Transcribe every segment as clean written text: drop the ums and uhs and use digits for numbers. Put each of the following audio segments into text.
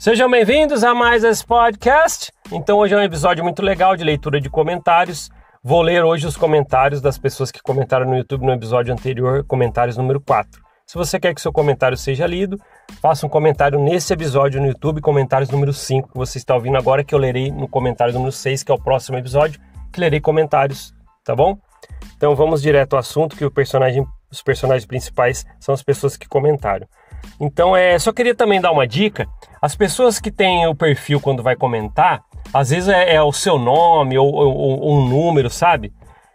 Sejam bem-vindos a mais esse podcast. Então hoje é um episódio muito legal de leitura de comentários. Vou ler hoje os comentários das pessoas que comentaram no YouTube no episódio anterior, comentários número 4. Se você quer que seu comentário seja lido, faça um comentário nesse episódio no YouTube, comentários número 5, que você está ouvindo agora, que eu lerei no comentário número 6, que é o próximo episódio, que lerei comentários, tá bom? Então vamos direto ao assunto, que os personagens principais são as pessoas que comentaram. Então só queria também dar uma dica. As pessoas que têm o perfil quando vai comentar, às vezes é o seu nome ou um número, sabe?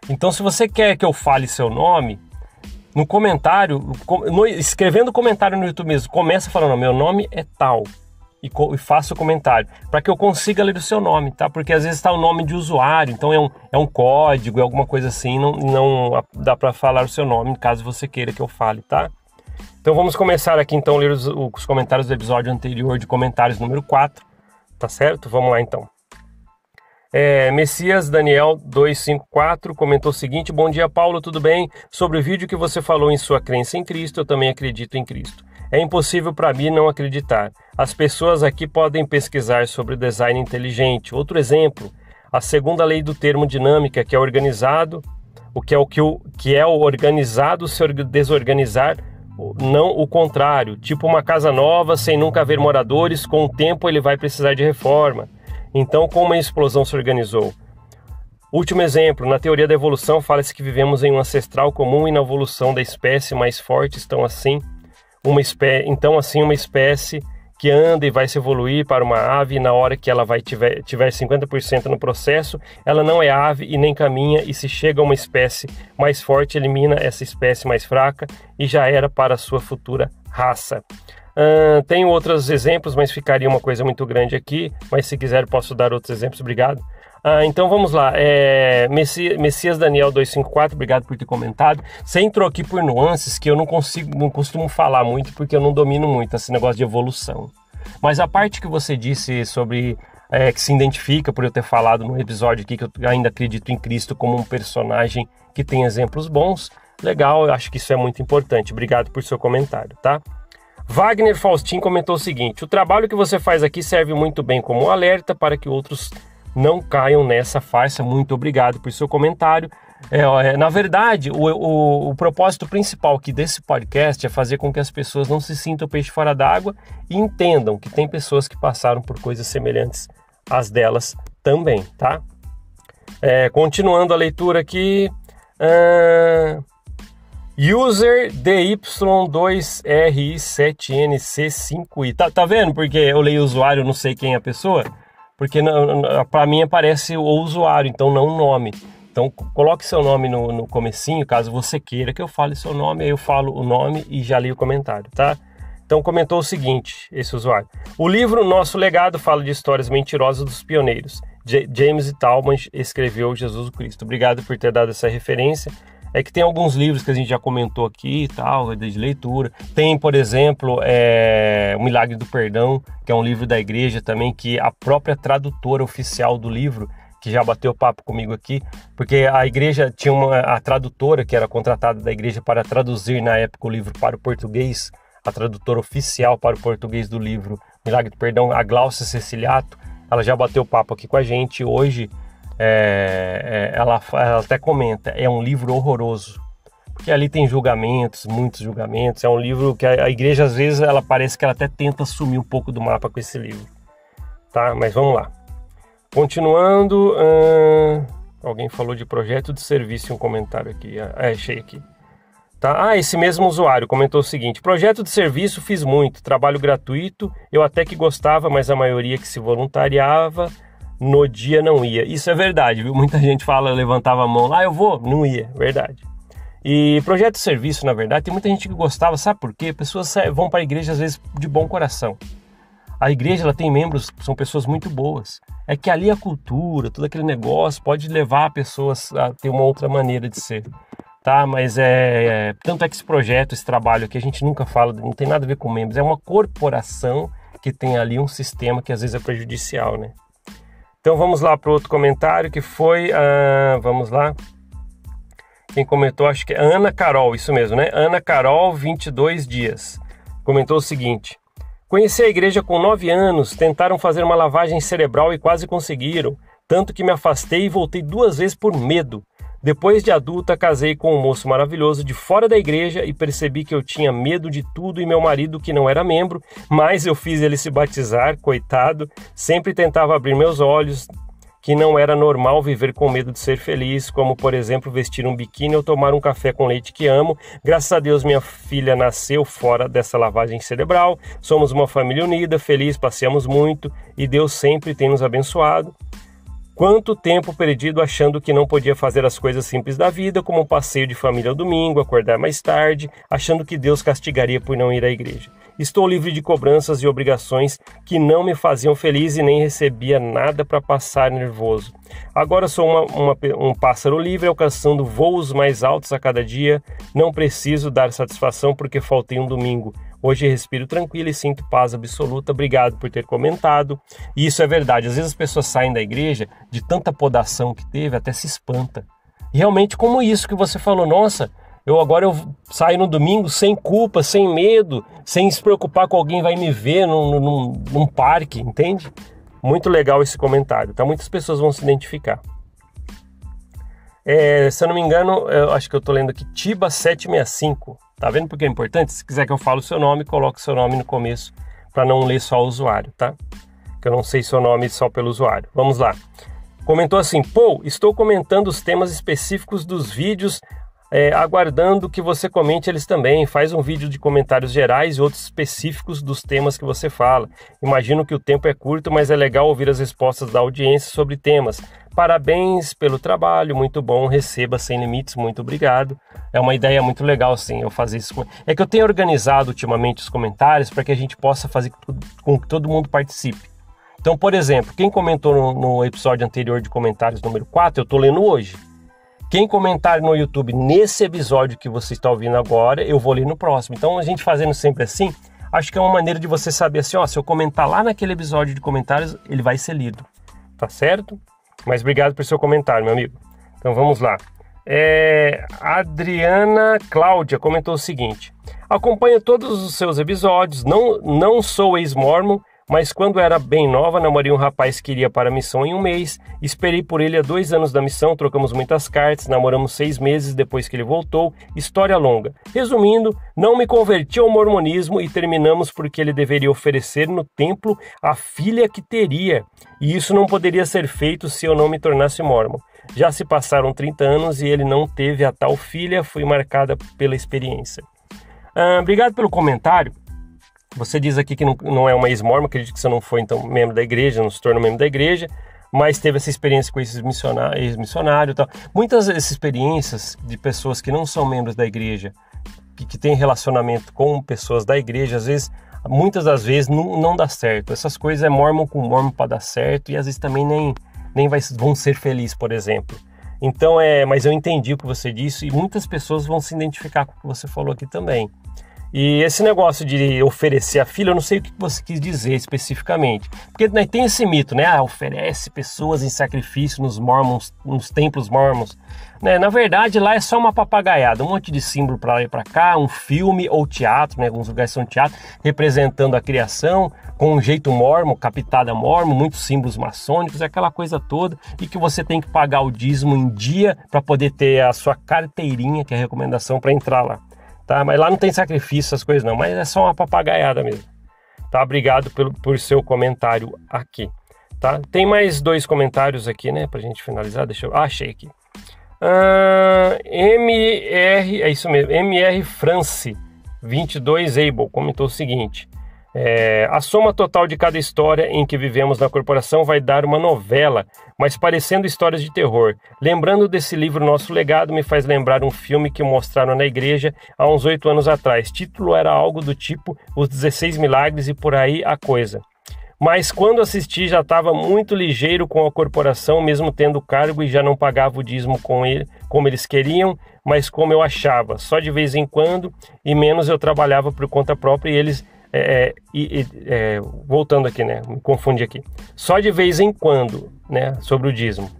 Então se você quer que eu fale seu nome, no comentário, escrevendo comentário no YouTube mesmo, começa falando, meu nome é tal, e faça o comentário, para que eu consiga ler o seu nome, tá? Porque às vezes está o nome de usuário, então é um código, é alguma coisa assim, não dá para falar o seu nome, caso você queira que eu fale, tá? Então vamos começar aqui então a ler os comentários do episódio anterior de comentários número 4, tá certo? Vamos lá então. Messias Daniel 254 comentou o seguinte: bom dia Paulo, tudo bem? Sobre o vídeo que você falou em sua crença em Cristo, eu também acredito em Cristo. É impossível para mim não acreditar. As pessoas aqui podem pesquisar sobre design inteligente. Outro exemplo, a segunda lei do termodinâmica, que é organizado, o que é o organizado se desorganizar, não o contrário. Tipo uma casa nova, sem nunca haver moradores, com o tempo ele vai precisar de reforma. Então, como a explosão se organizou? Último exemplo, na teoria da evolução fala-se que vivemos em um ancestral comum e na evolução da espécie mais forte estão assim, uma espécie que anda e vai se evoluir para uma ave, e na hora que ela tiver 50% no processo, ela não é ave e nem caminha, e se chega a uma espécie mais forte, elimina essa espécie mais fraca e já era para a sua futura raça. Tenho outros exemplos, mas ficaria uma coisa muito grande aqui, mas se quiser posso dar outros exemplos, obrigado. Então vamos lá, Messias Daniel 254, obrigado por ter comentado. Você entrou aqui por nuances que eu não costumo falar muito, porque eu não domino muito esse negócio de evolução. Mas a parte que você disse sobre que se identifica por eu ter falado no episódio aqui que eu ainda acredito em Cristo como um personagem que tem exemplos bons, legal, eu acho que isso é muito importante. Obrigado por seu comentário, tá? Wagner Faustin comentou o seguinte: o trabalho que você faz aqui serve muito bem como um alerta para que outros não caiam nessa farsa. Muito obrigado por seu comentário. Na verdade, o propósito principal aqui desse podcast é fazer com que as pessoas não se sintam peixe fora d'água e entendam que tem pessoas que passaram por coisas semelhantes às delas também, tá? Continuando a leitura aqui, User DY2RI7NC5I. Tá vendo? Porque eu leio usuário, não sei quem é a pessoa. Porque para mim aparece o usuário, então não o nome. Então coloque seu nome no comecinho, caso você queira que eu fale seu nome, aí eu falo o nome e já li o comentário, tá? Então comentou o seguinte, esse usuário: o livro Nosso Legado fala de histórias mentirosas dos pioneiros. James Talmage escreveu Jesus Cristo. Obrigado por ter dado essa referência. É que tem alguns livros que a gente já comentou aqui e tal, de leitura. Tem, por exemplo, O Milagre do Perdão, que é um livro da igreja também, que a própria tradutora oficial do livro, que já bateu papo comigo aqui, porque a igreja tinha a tradutora que era contratada da igreja para traduzir na época o livro para o português, a tradutora oficial para o português do livro Milagre do Perdão, a Glaucia Ceciliato, ela já bateu papo aqui com a gente hoje. Ela até comenta, é um livro horroroso, porque ali tem julgamentos, muitos julgamentos. É um livro que a igreja às vezes ela parece que ela até tenta sumir um pouco do mapa com esse livro, tá? Mas vamos lá, continuando. Alguém falou de projeto de serviço em um comentário aqui, achei aqui, tá? Esse mesmo usuário comentou o seguinte: projeto de serviço fiz muito, trabalho gratuito, eu até que gostava, mas a maioria que se voluntariava no dia não ia. Isso é verdade, viu? Muita gente fala, levantava a mão lá, eu vou, não ia, verdade. E projeto de serviço, na verdade, tem muita gente que gostava, sabe por quê? Pessoas vão para a igreja às vezes de bom coração. A igreja, ela tem membros que são pessoas muito boas. É que ali a cultura, todo aquele negócio pode levar pessoas a ter uma outra maneira de ser, tá? Mas tanto é que esse projeto, esse trabalho aqui, a gente nunca fala, não tem nada a ver com membros, é uma corporação que tem ali um sistema que às vezes é prejudicial, né? Então vamos lá para o outro comentário que foi, vamos lá, quem comentou, acho que é Ana Carol, isso mesmo, né? Ana Carol, 22 dias, comentou o seguinte: Conheci a igreja com 9 anos, tentaram fazer uma lavagem cerebral e quase conseguiram, tanto que me afastei e voltei 2 vezes por medo. Depois de adulta, casei com um moço maravilhoso de fora da igreja e percebi que eu tinha medo de tudo e meu marido, que não era membro, mas eu fiz ele se batizar, coitado, sempre tentava abrir meus olhos, que não era normal viver com medo de ser feliz, como, por exemplo, vestir um biquíni ou tomar um café com leite que amo. Graças a Deus, minha filha nasceu fora dessa lavagem cerebral. Somos uma família unida, feliz, passeamos muito e Deus sempre tem nos abençoado. Quanto tempo perdido achando que não podia fazer as coisas simples da vida, como um passeio de família ao domingo, acordar mais tarde, achando que Deus castigaria por não ir à igreja. Estou livre de cobranças e obrigações que não me faziam feliz e nem recebia nada para passar nervoso. Agora sou um pássaro livre, alcançando voos mais altos a cada dia. Não preciso dar satisfação porque faltei um domingo. Hoje respiro tranquilo e sinto paz absoluta. Obrigado por ter comentado. E isso é verdade. Às vezes as pessoas saem da igreja, de tanta podação que teve, até se espanta. E realmente como isso que você falou, nossa, eu saio no domingo sem culpa, sem medo, sem se preocupar com alguém vai me ver num parque, entende? Muito legal esse comentário, tá? Muitas pessoas vão se identificar. Se eu não me engano, eu acho que eu tô lendo aqui Tiba 765. Tá vendo porque é importante? Se quiser que eu fale o seu nome, coloque o seu nome no começo para não ler só o usuário, tá? Que eu não sei seu nome só pelo usuário. Vamos lá. Comentou assim: Pô, estou comentando os temas específicos dos vídeos, aguardando que você comente eles também. Faz um vídeo de comentários gerais e outros específicos dos temas que você fala. Imagino que o tempo é curto, mas é legal ouvir as respostas da audiência sobre temas. Parabéns pelo trabalho, muito bom, receba sem limites, muito obrigado. É uma ideia muito legal, sim, eu fazer isso. É que eu tenho organizado ultimamente os comentários para que a gente possa fazer com que todo mundo participe. Então, por exemplo, quem comentou no episódio anterior de comentários número 4, eu estou lendo hoje. Quem comentar no YouTube nesse episódio que você está ouvindo agora, eu vou ler no próximo. Então, a gente fazendo sempre assim, acho que é uma maneira de você saber assim, ó, se eu comentar lá naquele episódio de comentários, ele vai ser lido, tá certo? Mas obrigado por seu comentário, meu amigo. Então vamos lá. Adriana Cláudia comentou o seguinte: acompanho todos os seus episódios, não sou ex-mormon, mas quando era bem nova, namorei um rapaz que iria para a missão em um mês, esperei por ele há 2 anos da missão, trocamos muitas cartas, namoramos 6 meses depois que ele voltou, história longa. Resumindo, não me converti ao mormonismo e terminamos porque ele deveria oferecer no templo a filha que teria, e isso não poderia ser feito se eu não me tornasse mormon. Já se passaram 30 anos e ele não teve a tal filha, fui marcada pela experiência. Obrigado pelo comentário. Você diz aqui que não é uma ex-mormon, acredito que você não foi então membro da igreja, não se tornou membro da igreja, mas teve essa experiência com esses ex-missionários e tal. Muitas dessas experiências de pessoas que não são membros da igreja, que têm relacionamento com pessoas da igreja, às vezes, muitas das vezes não dá certo. Essas coisas é mormon com mormon para dar certo e às vezes também nem vão ser felizes, por exemplo. Então, mas eu entendi o que você disse e muitas pessoas vão se identificar com o que você falou aqui também. E esse negócio de oferecer a filha, eu não sei o que você quis dizer especificamente. Porque, né, tem esse mito, né? Oferece pessoas em sacrifício nos templos mormons. Né? Na verdade, lá é só uma papagaiada. Um monte de símbolo para lá e para cá, um filme ou teatro, né? Alguns lugares são teatro, representando a criação, com um jeito mormon, capitada mormon, muitos símbolos maçônicos, aquela coisa toda. E que você tem que pagar o dízimo em dia para poder ter a sua carteirinha, que é a recomendação para entrar lá. Tá? Mas lá não tem sacrifício, essas coisas não, mas é só uma papagaiada mesmo. Tá? Obrigado por seu comentário aqui. Tá? Tem mais 2 comentários aqui, né, pra gente finalizar, achei aqui. MR, é isso mesmo, MR France 22 Able comentou o seguinte: a soma total de cada história em que vivemos na corporação vai dar uma novela, mas parecendo histórias de terror. Lembrando desse livro Nosso Legado, me faz lembrar um filme que mostraram na igreja há uns 8 anos atrás. Título era algo do tipo Os 16 Milagres e por aí a coisa. Mas quando assisti já estava muito ligeiro com a corporação, mesmo tendo cargo, e já não pagava o dízimo como eles queriam, mas como eu achava. Só de vez em quando, e menos eu trabalhava por conta própria e eles... voltando aqui, né? Me confundi aqui. Só de vez em quando, né? Sobre o dízimo.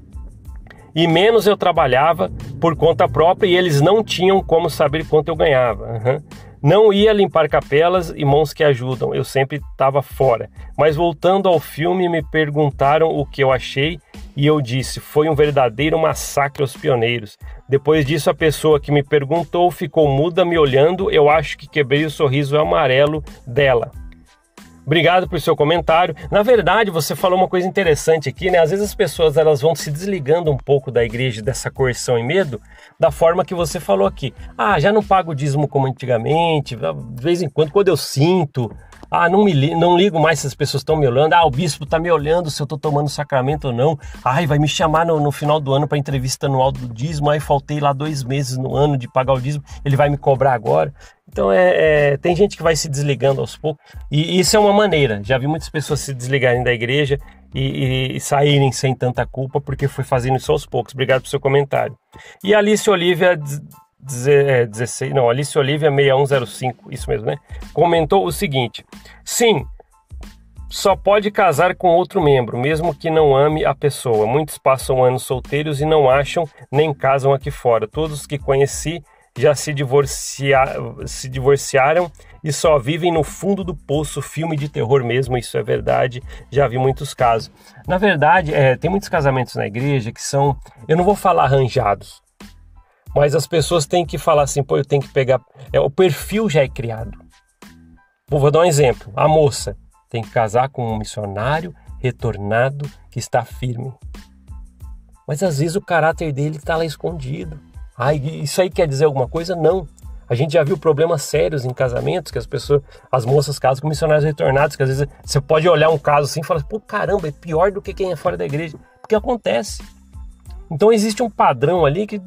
E menos eu trabalhava por conta própria e eles não tinham como saber quanto eu ganhava. Não ia limpar capelas e mãos que ajudam, eu sempre estava fora. Mas voltando ao filme, me perguntaram o que eu achei e eu disse, foi um verdadeiro massacre aos pioneiros. Depois disso, a pessoa que me perguntou ficou muda me olhando, eu acho que quebrei o sorriso amarelo dela. Obrigado por seu comentário. Na verdade, você falou uma coisa interessante aqui, né? Às vezes as pessoas elas vão se desligando um pouco da igreja, dessa coerção e medo, da forma que você falou aqui. Ah, já não pago o dízimo como antigamente, de vez em quando eu sinto. Ah, não ligo mais se as pessoas estão me olhando. Ah, o bispo está me olhando se eu estou tomando sacramento ou não. Ai, vai me chamar no final do ano para entrevista anual do dízimo. Aí faltei lá 2 meses no ano de pagar o dízimo. Ele vai me cobrar agora. Então, tem gente que vai se desligando aos poucos. E isso é uma maneira. Já vi muitas pessoas se desligarem da igreja e saírem sem tanta culpa porque foi fazendo isso aos poucos. Obrigado pelo seu comentário. E a Alice Olivia... Alice Olivia 6105, isso mesmo, né? Comentou o seguinte: sim, só pode casar com outro membro, mesmo que não ame a pessoa. Muitos passam anos solteiros e não acham nem casam aqui fora. Todos que conheci já se divorciaram e só vivem no fundo do poço. Filme de terror mesmo, isso é verdade. Já vi muitos casos. Na verdade, tem muitos casamentos na igreja que são, eu não vou falar arranjados, mas as pessoas têm que falar assim, pô, eu tenho que pegar... o perfil já é criado. Vou dar um exemplo. A moça tem que casar com um missionário retornado que está firme. Mas às vezes o caráter dele está lá escondido. Isso aí quer dizer alguma coisa? Não. A gente já viu problemas sérios em casamentos, que as moças casam com missionários retornados, que às vezes você pode olhar um caso assim e falar, pô, caramba, é pior do que quem é fora da igreja. Porque acontece. Então existe um padrão ali que...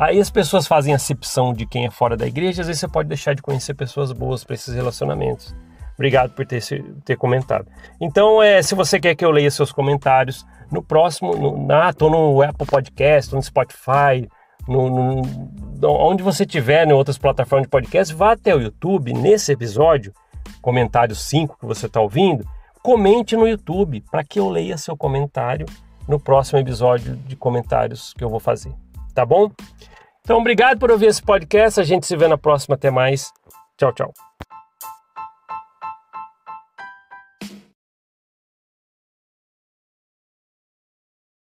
Aí as pessoas fazem acepção de quem é fora da igreja, às vezes você pode deixar de conhecer pessoas boas para esses relacionamentos. Obrigado por ter comentado. Então, se você quer que eu leia seus comentários, no próximo, tô no Apple Podcast, no Spotify, onde você tiver, em outras plataformas de podcast, vá até o YouTube, nesse episódio, comentário 5 que você está ouvindo, comente no YouTube, para que eu leia seu comentário no próximo episódio de comentários que eu vou fazer. Tá bom? Então, obrigado por ouvir esse podcast. A gente se vê na próxima. Até mais. Tchau, tchau.